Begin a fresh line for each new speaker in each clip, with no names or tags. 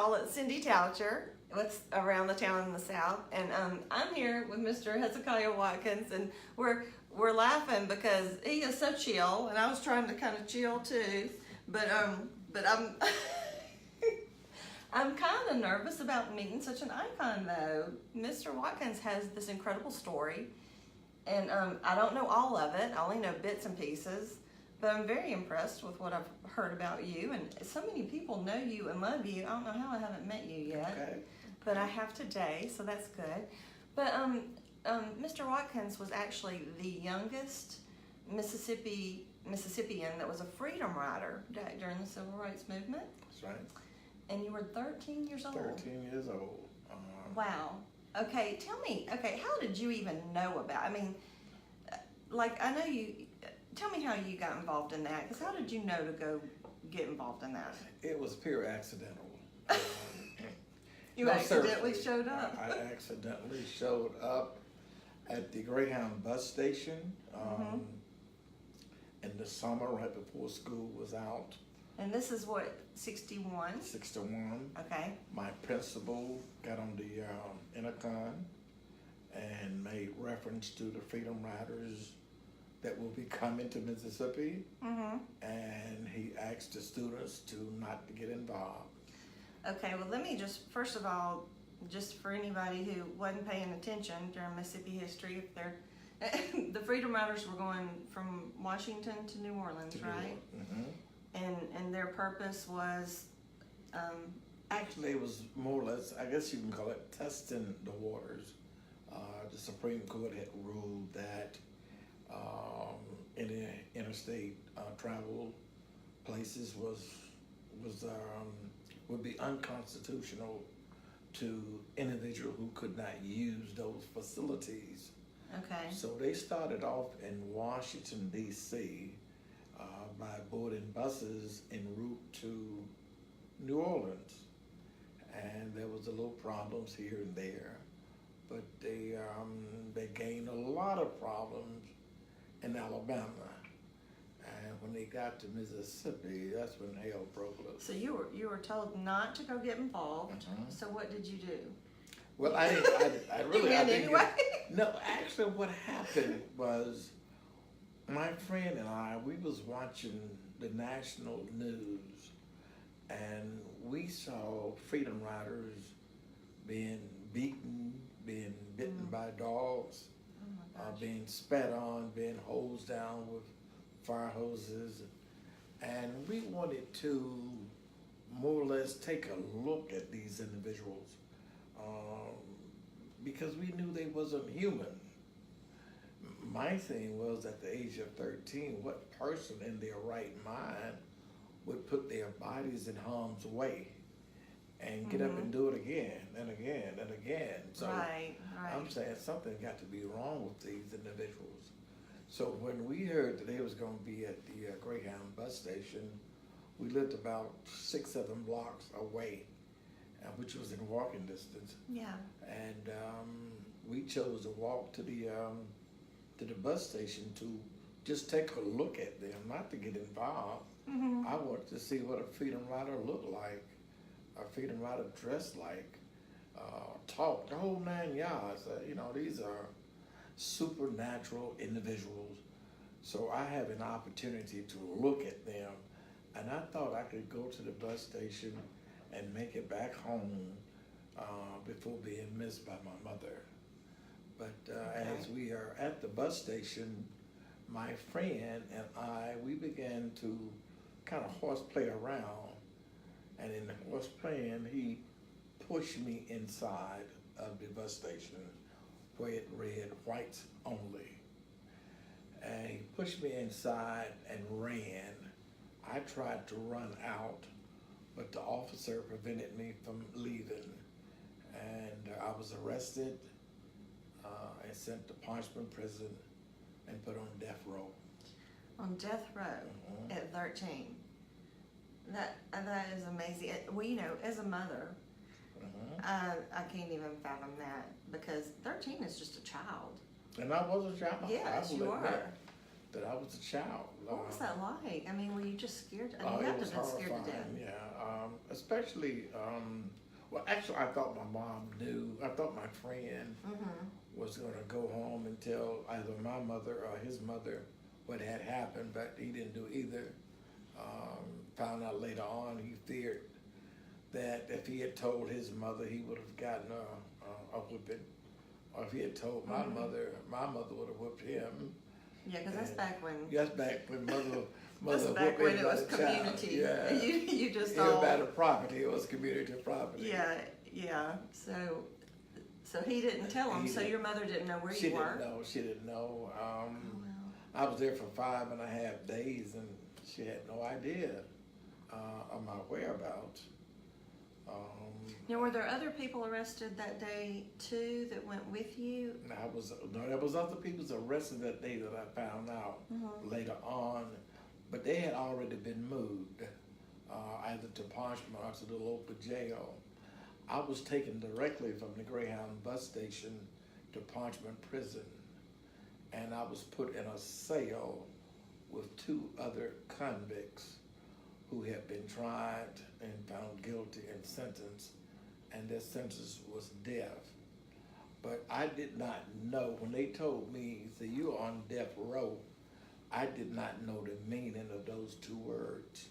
call it Cindy Tauchar. What's around the town in the south, and I'm here with Mr. Hezekiah Watkins, and we're laughing because he is so chill, and I was trying to kind of chill too, but I'm I'm kind of nervous about meeting such an icon though. Mr. Watkins has this incredible story, and I don't know all of it. I only know bits and pieces. But I'm very impressed with what I've heard about you, and so many people know you and love you. I don't know how I haven't met you yet,
Okay.
but I have today, so that's good. But Mr. Watkins was actually the youngest Mississippian that was a freedom rider during the Civil Rights Movement.
That's right.
And you were 13 years old.
13 years old.
Wow. Okay, tell me. Okay, how did you even know about? I mean, like I know you. Tell me how you got involved in that, because how did you know to go get involved in that?
It was pure accidental.
You
No,
accidentally
seriously.
showed up.
I accidentally showed up at the Greyhound bus station in the summer right before school was out.
And this is what, 61?
61.
Okay.
My principal got on the intercom and made reference to the Freedom Riders that will be coming to Mississippi, and he asked the students to not to get involved.
Okay, well let me just, first of all, just for anybody who wasn't paying attention during Mississippi history, if they're, the Freedom Riders were going from Washington to New Orleans, right? And their purpose was,
Actually, it was more or less, I guess you can call it testing the waters. The Supreme Court had ruled that any interstate travel places would be unconstitutional to individuals who could not use those facilities.
okay.
So they started off in Washington, D.C. By boarding buses en route to New Orleans. And there was a little problems here and there, but they gained a lot of problems in Alabama. And when they got to Mississippi, that's when hell broke loose.
So you were told not to go get involved. So what did you do?
Well, I really
You went
didn't
anyway?
no, actually what happened was my friend and I, we was watching the national news, and we saw freedom riders being beaten, being bitten by dogs, being spat on, being hosed down with fire hoses, and we wanted to more or less take a look at these individuals because we knew they wasn't human. My thing was, at the age of 13, what person in their right mind would put their bodies in harm's way and get up and do it again and again and again? So
Right.
I'm saying something got to be wrong with these individuals. So when we heard that they was going to be at the Greyhound bus station, we lived about 6-7 blocks away, which was in walking distance.
Yeah.
And we chose to walk to the bus station to just take a look at them, not to get involved. I wanted to see what a freedom rider looked like, a freedom rider dressed like, talk, the whole 9 yards. These are supernatural individuals. So I have an opportunity to look at them, and I thought I could go to the bus station and make it back home before being missed by my mother. But as we are at the bus station, my friend and I, we began to kind of horseplay around. And in the horseplaying, he pushed me inside of the bus station where it read whites only. And he pushed me inside and ran. I tried to run out, but the officer prevented me from leaving. And I was arrested and sent to Punishment Prison and put on death row.
On death row at 13. That is amazing. Well, as a mother, I can't even fathom that, because 13 is just a child.
And I was a child.
Yes, you are.
That I was a child.
What was that like? I mean, were you just scared? I mean, you
It
have to
was
have been scared to
horrifying.
death.
Yeah. especially, well, actually, I thought my mom knew. I thought my friend was going to go home and tell either my mother or his mother what had happened, but he didn't do either. Found out later on, he feared that if he had told his mother, he would have gotten a whipping. Or if he had told my mother would have whipped him.
Yeah, because that's back when.
That's back when mother
That's back when it was community.
Yeah.
You just
It
all.
was matter of property. It was community property.
Yeah. So he didn't tell him. So your mother didn't know where you were.
She didn't know.
Oh, well.
I was there for 5.5 days, and she had no idea of my whereabouts.
Now, were there other people arrested that day too that went with you?
There was other people arrested that day that I found out later on, but they had already been moved either to Parchment or to the local jail. I was taken directly from the Greyhound bus station to Parchment Prison, and I was put in a cell with 2 other convicts who had been tried and found guilty and sentenced, and their sentence was death. But I did not know, when they told me, that you're on death row, I did not know the meaning of those 2 words,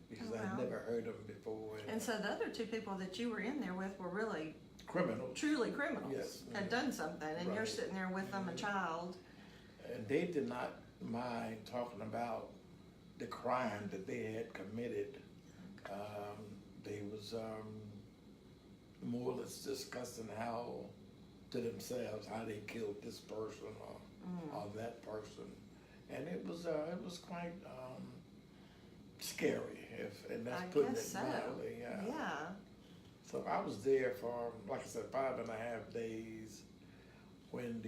because I'd never heard them before.
And so the other 2 people that you were in there with were really
criminals.
Truly criminals.
Yes.
Had done something, and you're sitting there with them, a child.
And they did not mind talking about the crime that they had committed. They was more or less discussing how, to themselves, how they killed this person or that person, and it was quite scary, and that's putting it mildly.
Yeah.
So I was there for, like I said, 5.5 days. When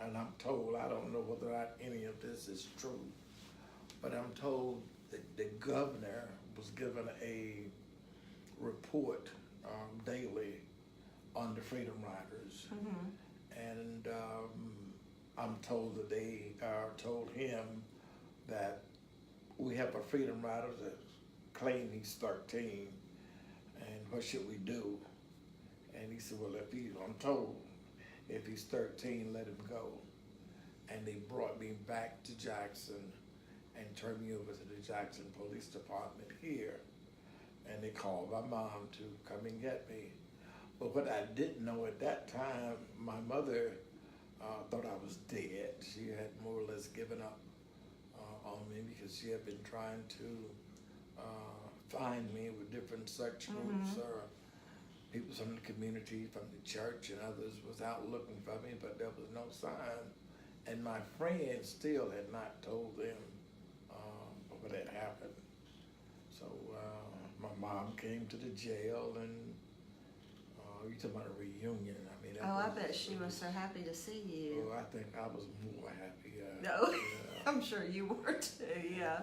and I'm told, I don't know whether or not any of this is true, but I'm told that the governor was given a report daily on the Freedom Riders, and I'm told that they told him that we have a Freedom Rider that claimed he's 13, and what should we do? And he said, well, I'm told, if he's 13, let him go. And they brought me back to Jackson and turned me over to the Jackson Police Department here. And they called my mom to come and get me. But what I didn't know at that time, my mother thought I was dead. She had more or less given up on me, because she had been trying to find me with different search groups or people from the community, from the church, and others was out looking for me, but there was no sign. And my friends still had not told them what had happened. So my mom came to the jail, and you talking about a reunion. I mean,
I bet she was so happy to see you.
Oh, I think I was more happy.
No, I'm sure you were too. Yeah.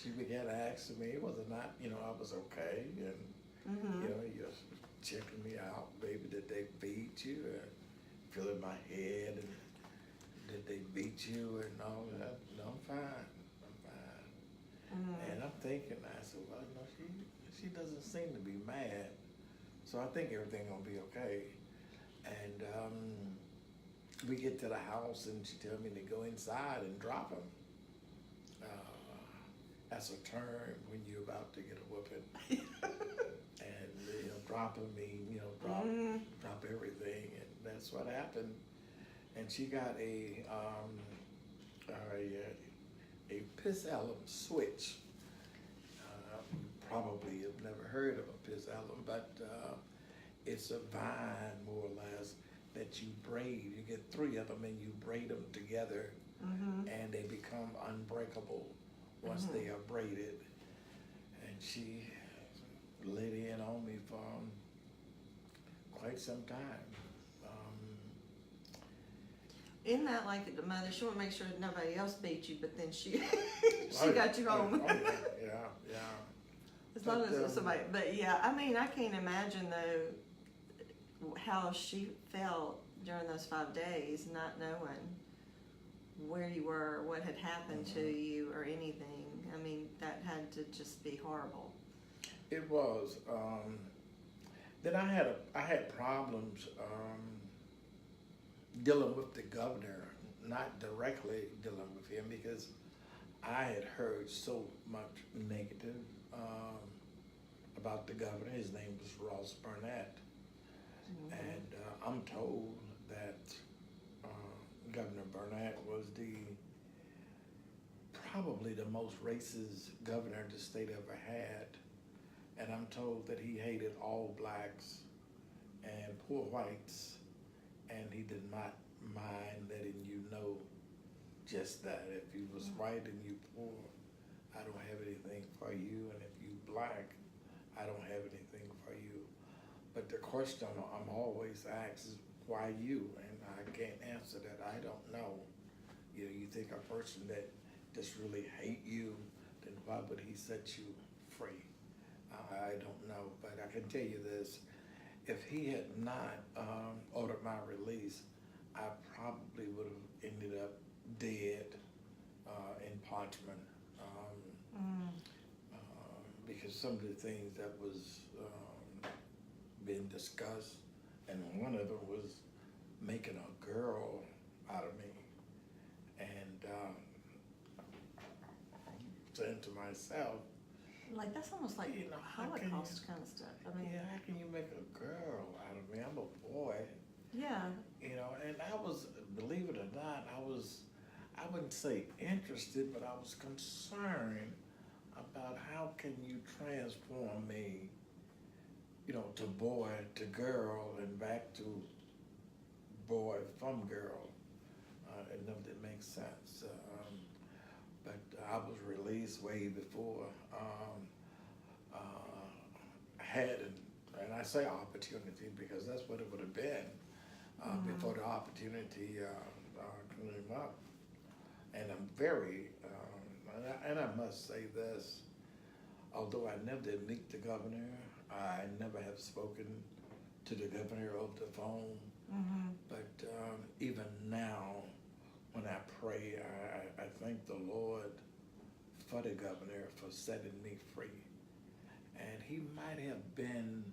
She began asking me whether or not, I was okay, and you're checking me out, baby. Did they beat you? Feeling my head, and did they beat you and all that? No, I'm fine. And I'm thinking, I said, well, no, she doesn't seem to be mad, so I think everything gonna be okay. And we get to the house, and she tells me to go inside and drop him. That's a term when you're about to get a whooping. And dropping me, drop everything, and that's what happened. And she got a piss alum switch. You probably have never heard of a piss alum, but it's a vine, more or less, that you braid. You get 3 of them, and you braid them together, and they become unbreakable once they are braided. And she laid in on me for quite some time.
Isn't that like the mother? She wanted to make sure that nobody else beat you, but then she got you home.
Yeah.
As long as it was somebody. But yeah, I mean, I can't imagine though how she felt during those 5 days, not knowing where you were, what had happened to you, or anything. I mean, that had to just be horrible.
It was. Then I had problems dealing with the governor, not directly dealing with him because I had heard so much negative about the governor. His name was Ross Burnett, and I'm told that Governor Burnett was probably the most racist governor the state ever had. And I'm told that he hated all blacks and poor whites, and he did not mind letting you know just that. If you was white and you poor, I don't have anything for you, and if you black, I don't have anything for you. But the question I'm always asked is, why you? And I can't answer that. I don't know. You know, you think a person that just really hate you, then why would he set you free? I don't know, but I can tell you this. If he had not ordered my release, I probably would have ended up dead in Parchman because some of the things that was being discussed, and one of them was making a girl out of me. And saying to myself,
like that's almost like
you know,
Holocaust kind of stuff. I mean,
yeah, how can you make a girl out of me? I'm a boy.
Yeah.
You know, and I was, believe it or not, I wouldn't say interested, but I was concerned about how can you transform me, you know, to boy to girl and back to boy from girl. It never did make sense. But I was released way before I had, and I say opportunity because that's what it would have been before the opportunity came up. And I'm very, and I must say this, although I never did meet the governor, I never have spoken to the governor over the phone, but even now, when I pray, I thank the Lord for the governor for setting me free. And he might have been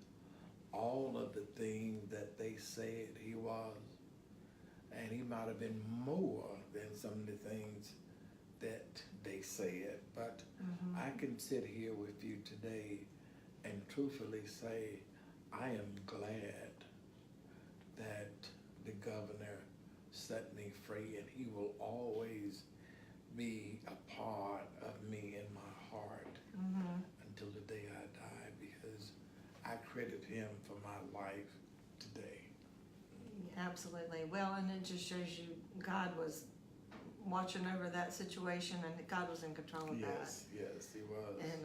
all of the things that they said he was, and he might have been more than some of the things that they said. But I can sit here with you today and truthfully say, I am glad that the governor set me free, and he will always be a part of me in my heart until the day I die, because I credit him for my life today.
Absolutely. Well, and it just shows you God was watching over that situation, and God was in control of that.
Yes, he was.
And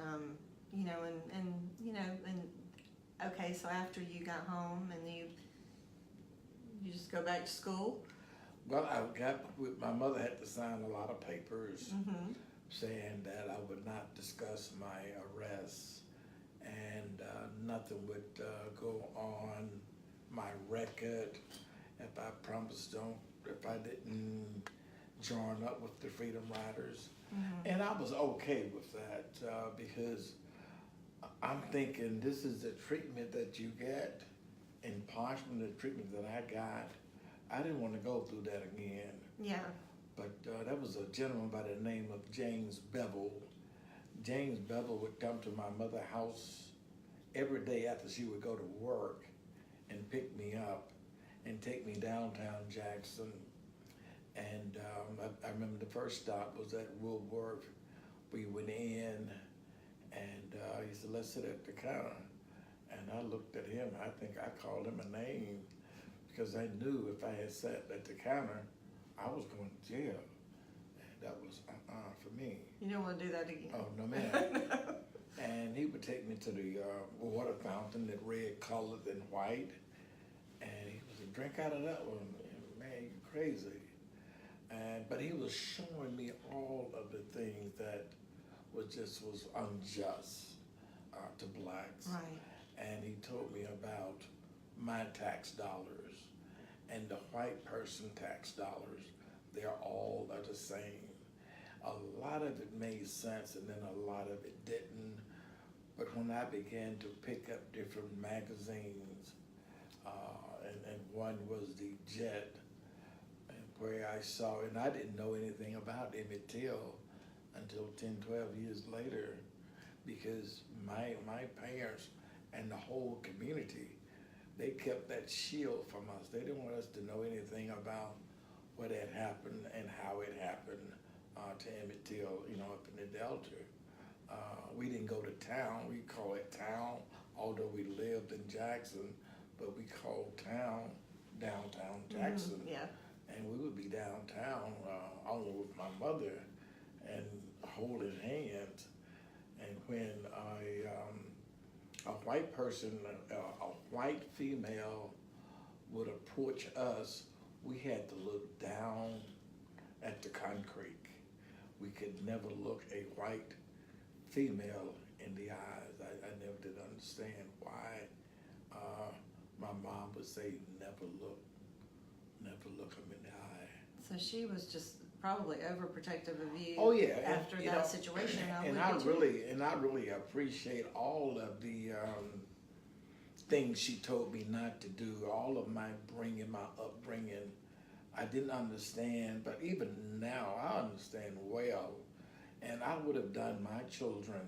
you know, and okay, so after you got home and you just go back to school.
Well, my mother had to sign a lot of papers saying that I would not discuss my arrest, and nothing would go on my record if I didn't join up with the Freedom Riders. And I was okay with that because I'm thinking this is the treatment that you get in Parchman, the treatment that I got. I didn't want to go through that again.
Yeah.
But there was a gentleman by the name of James Bevel. James Bevel would come to my mother's house every day after she would go to work and pick me up and take me downtown Jackson. And I remember the first stop was at Woolworth. We went in, and he said, let's sit at the counter. And I looked at him. I think I called him a name because I knew if I had sat at the counter, I was going to jail. And that was for me.
You don't want to do that again.
Oh, no, man. And he would take me to the water fountain that red colored and white. And he was a drink out of that one. And, man, you're crazy. But he was showing me all of the things that was unjust to blacks.
Right.
And he told me about my tax dollars and the white person tax dollars. They're all the same. A lot of it made sense, and then a lot of it didn't. But when I began to pick up different magazines, and one was the Jet, and where I saw, and I didn't know anything about Emmett Till until 10, 12 years later, because my parents and the whole community, they kept that shield from us. They didn't want us to know anything about what had happened and how it happened to Emmett Till, up in the Delta. We didn't go to town. We call it town, although we lived in Jackson, but we called town downtown Jackson.
Yeah.
And we would be downtown only with my mother and holding hands. And when a white person, a white female would approach us, we had to look down at the concrete. We could never look a white female in the eyes. I never did understand why my mom would say, never look them in the eye.
So she was just probably overprotective of you.
Oh yeah,
After that situation,
and I really appreciate all of the things she told me not to do. All of my upbringing, I didn't understand, but even now I understand well, and I would have done my children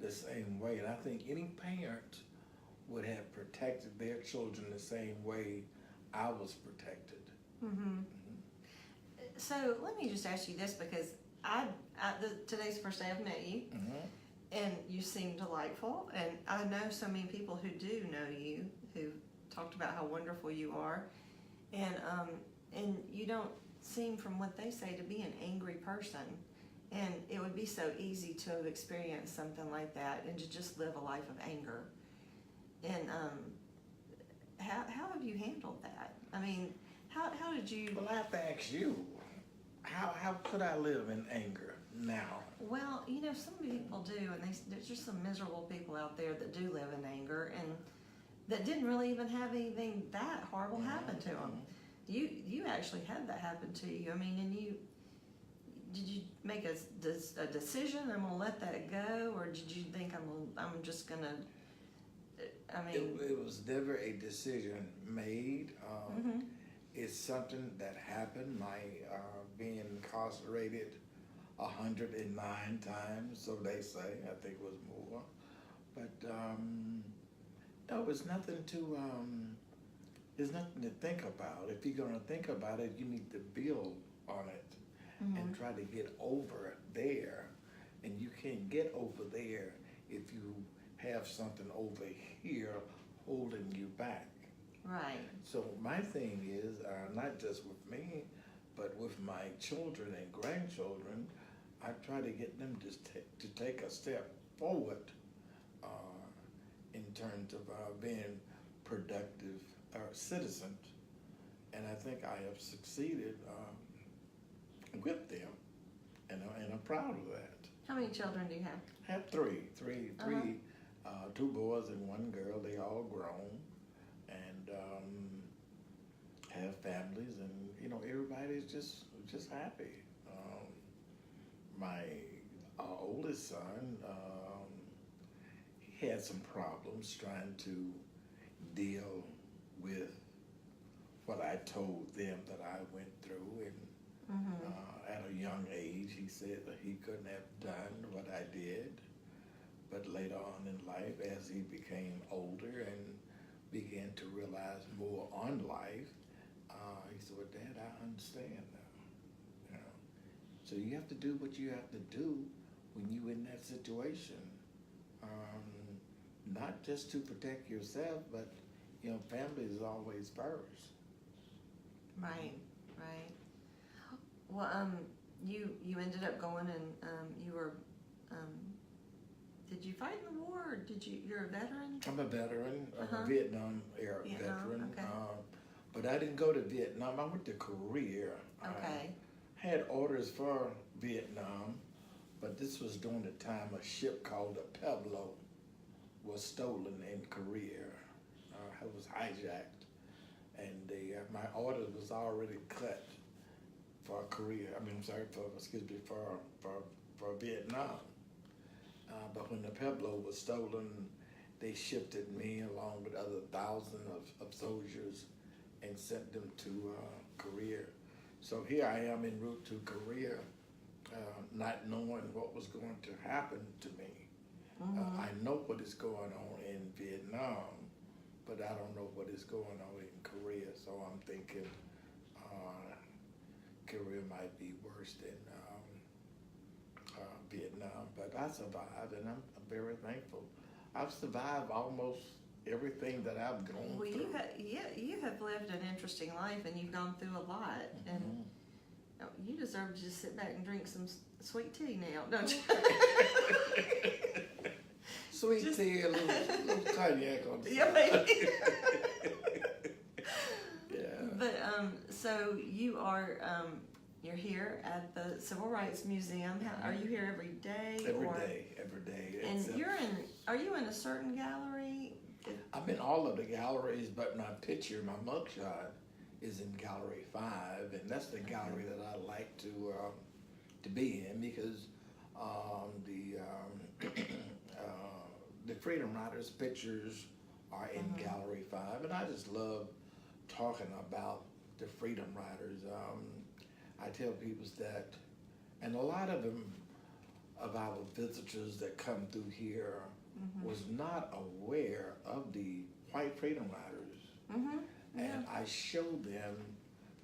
the same way. And I think any parent would have protected their children the same way I was protected.
Mm-hmm. So let me just ask you this, because today's the first day I've met you, and you seem delightful, and I know so many people who do know you, who talked about how wonderful you are, and you don't seem, from what they say, to be an angry person, and it would be so easy to have experienced something like that and to just live a life of anger. And how have you handled that? I mean, how did you?
Well, I have to ask you, how could I live in anger now?
Well, some people do, and there's just some miserable people out there that do live in anger and that didn't really even have anything that horrible happen to them. You actually had that happen to you. I mean, and did you make a decision? I'm gonna let that go, or did you think I'm just gonna? I mean,
it was never a decision made. It's something that happened. My being incarcerated 109 times, so they say. I think it was more, but no, it's nothing to. There's nothing to think about. If you're gonna think about it, you need to build on it and try to get over there. And you can't get over there if you have something over here holding you back.
right.
So my thing is, not just with me, but with my children and grandchildren, I try to get them to take a step forward in terms of being productive citizens. And I think I have succeeded with them, and I'm proud of that.
How many children do you have?
I have three, two boys and one girl. They all grown and have families, and everybody's just happy. My oldest son, he had some problems trying to deal with what I told them that I went through, and at a young age, he said that he couldn't have done what I did. But later on in life, as he became older and began to realize more on life, he said, "Well, Dad, I understand now." So you have to do what you have to do when you're in that situation, not just to protect yourself, but family is always first.
Right. Well, you ended up going and you were. Did you fight in the war, or you're a veteran?
I'm a veteran, a Vietnam era veteran.
Okay.
But I didn't go to Vietnam. I went to Korea.
Okay.
I had orders for Vietnam, but this was during the time a ship called the Pueblo was stolen in Korea. It was hijacked, and my order was already cut for Korea. For Vietnam. But when the Pueblo was stolen, they shifted me along with other thousands of soldiers and sent them to Korea. So here I am en route to Korea, not knowing what was going to happen to me. I know what is going on in Vietnam, but I don't know what is going on in Korea. So I'm thinking Korea might be worse than Vietnam. But I survived, and I'm very thankful. I've survived almost everything that I've gone
Well,
through.
you have lived an interesting life, and you've gone through a lot, and you deserve to just sit back and drink some sweet tea now, don't you?
Sweet tea, a little cognac on the
Yeah,
side.
maybe.
Yeah.
But so you are you're here at the Civil Rights Museum. Are you here every day?
Every day.
And
Except
are you in a certain gallery?
I'm in all of the galleries, but my picture, my mugshot, is in Gallery 5, and that's the gallery that I like to be in because the Freedom Riders pictures are in Gallery 5, and I just love talking about the Freedom Riders. I tell people that, and a lot of them, of our visitors that come through here, was not aware of the white Freedom Riders. And I show them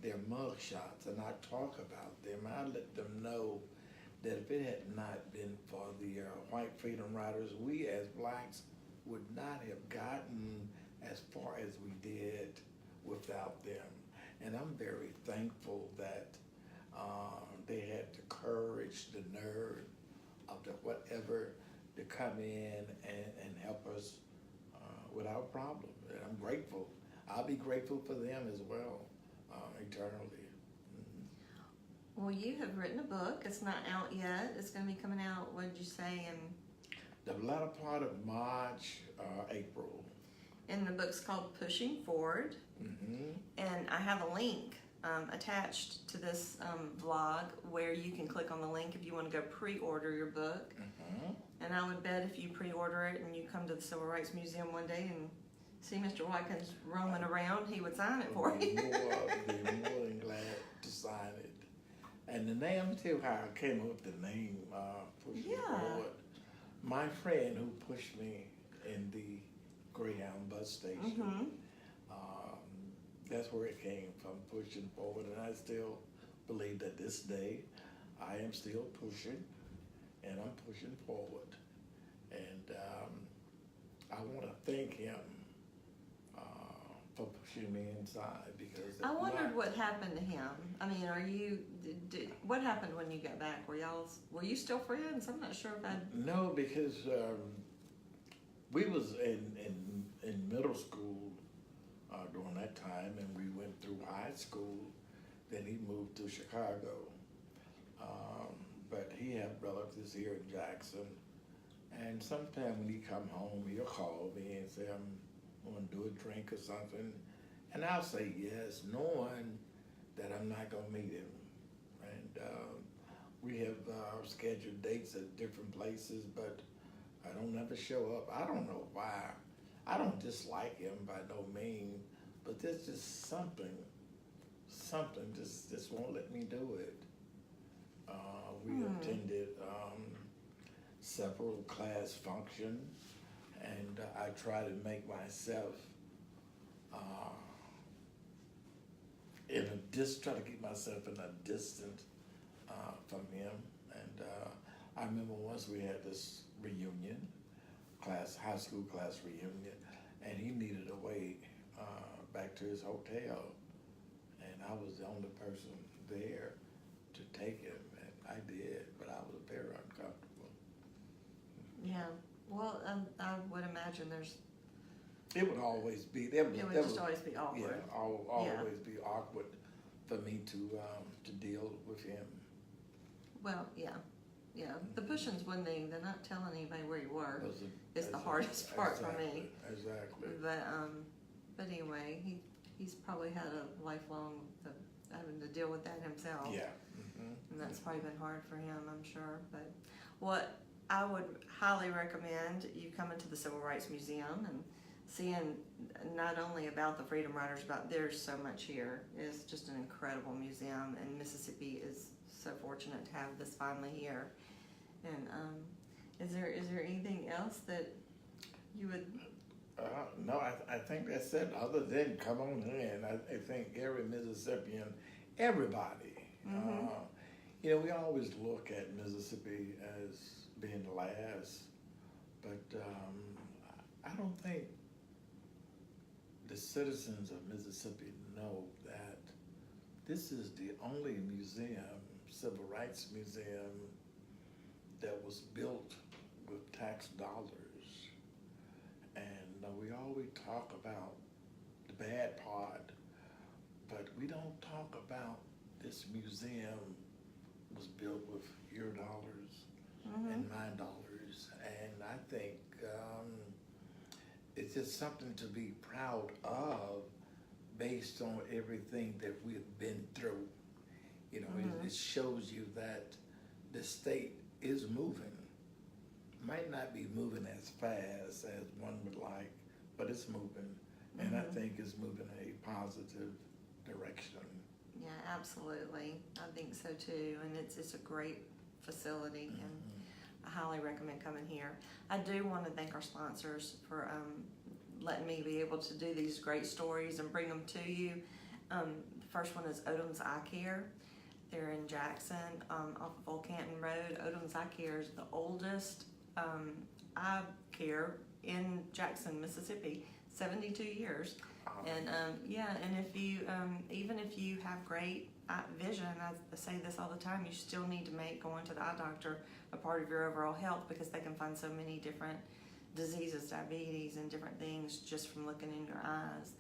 their mug shots, and I talk about them. I let them know that if it had not been for the white Freedom Riders, we as blacks would not have gotten as far as we did without them. And I'm very thankful that they had the courage, the nerve of the whatever to come in and help us with our problem. And I'm grateful. I'll be grateful for them as well, eternally.
Well, you have written a book. It's not out yet. It's going to be coming out, what did you say, in
The latter part of March, April.
And the book's called Pushing Forward. And I have a link attached to this vlog where you can click on the link if you want to go pre-order your book. And I would bet if you pre-order it and you come to the Civil Rights Museum one day and see Mr. Watkins roaming around, he would sign it for you.
I'd be more than glad to sign it. And the name, I'm tell you how I came up with the name, Pushing Forward. My friend who pushed me in the Greyhound bus station, that's where it came from, pushing forward. And I still believe that this day I am still pushing, and I'm pushing forward. And I want to thank him for pushing me inside, because
I wondered what happened to him. I mean, what happened when you got back? Were you still friends? I'm not sure if I...
No, because we was in middle school during that time, and we went through high school. Then he moved to Chicago. But he had relatives here in Jackson. And sometime when he come home, he'll call me and say, I'm going to do a drink or something. And I'll say yes, knowing that I'm not going to meet him. And we have scheduled dates at different places, but I don't ever show up. I don't know why. I don't dislike him by no means, but there's just something just won't let me do it. We attended several class functions, and I try to make myself try to keep myself in a distance from him. And I remember once we had this reunion, high school class reunion, and he needed a way back to his hotel, and I was the only person there to take him, and I did, but I was very uncomfortable.
Yeah, well, I would imagine
it would always be.
It would just always be awkward.
Yeah, always be awkward for me to deal with him.
Well, yeah. The pushing's one thing. They're not telling anybody where you were. It's the hardest part for me.
Exactly.
But anyway, he's probably had a lifelong having to deal with that himself.
Yeah.
And that's probably been hard for him, I'm sure. But I would highly recommend you coming to the Civil Rights Museum and seeing not only about the Freedom Riders, but there's so much here. It's just an incredible museum, and Mississippi is so fortunate to have this finally here. And is there anything else that you would?
No, I think that's it. Other than come on in, I think every Mississippian, everybody.
Mm-hmm.
You know, we always look at Mississippi as being the last, but I don't think the citizens of Mississippi know that this is the only museum, civil rights museum, that was built with tax dollars. And we always talk about the bad part, but we don't talk about this museum was built with your dollars and my dollars. And I think it's just something to be proud of based on everything that we've been through. You know, it shows you that the state is moving. Might not be moving as fast as one would like, but it's moving. And I think it's moving in a positive direction.
Yeah, absolutely. I think so too. And it's a great facility, and I highly recommend coming here. I do want to thank our sponsors for letting me be able to do these great stories and bring them to you. The first one is Odom's Eye Care. They're in Jackson, off of Old Canton Road. Odom's Eye Care is the oldest eye care in Jackson, Mississippi, 72 years. And and if you, even if you have great vision, I say this all the time, you still need to make going to the eye doctor a part of your overall health, because they can find so many different diseases, diabetes, and different things just from looking in your eyes.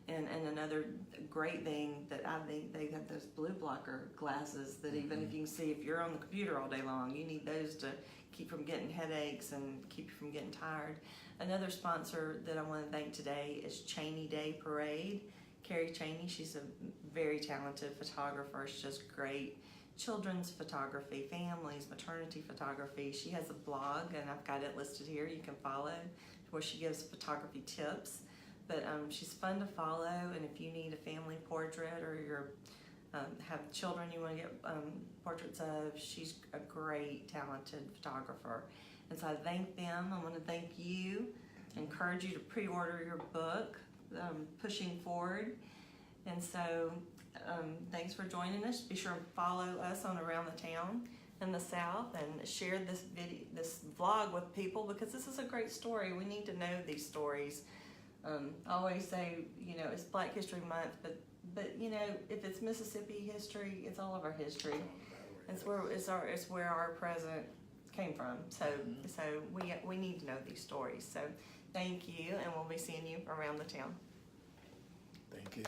And another great thing that I think, they have those blue blocker glasses that even if you can see, if you're on the computer all day long, you need those to keep from getting headaches and keep you from getting tired. Another sponsor that I want to thank today is Chaney Day Parade. Karri Chaney, she's a very talented photographer. She does great children's photography, families, maternity photography. She has a blog, and I've got it listed here. You can follow, where she gives photography tips. But she's fun to follow, and if you need a family portrait, or you're have children you want to get portraits of, she's a great, talented photographer. And so I thank them. I want to thank you, encourage you to pre-order your book, Pushing Forward. And so thanks for joining us. Be sure to follow us on Around the Town in the South, and share this vlog with people, because this is a great story. We need to know these stories. I always say, you know, it's Black History Month, but you know, if it's Mississippi history, it's all of our history. It's where our present came from. So we need to know these stories. So thank you, and we'll be seeing you around the town.
Thank you.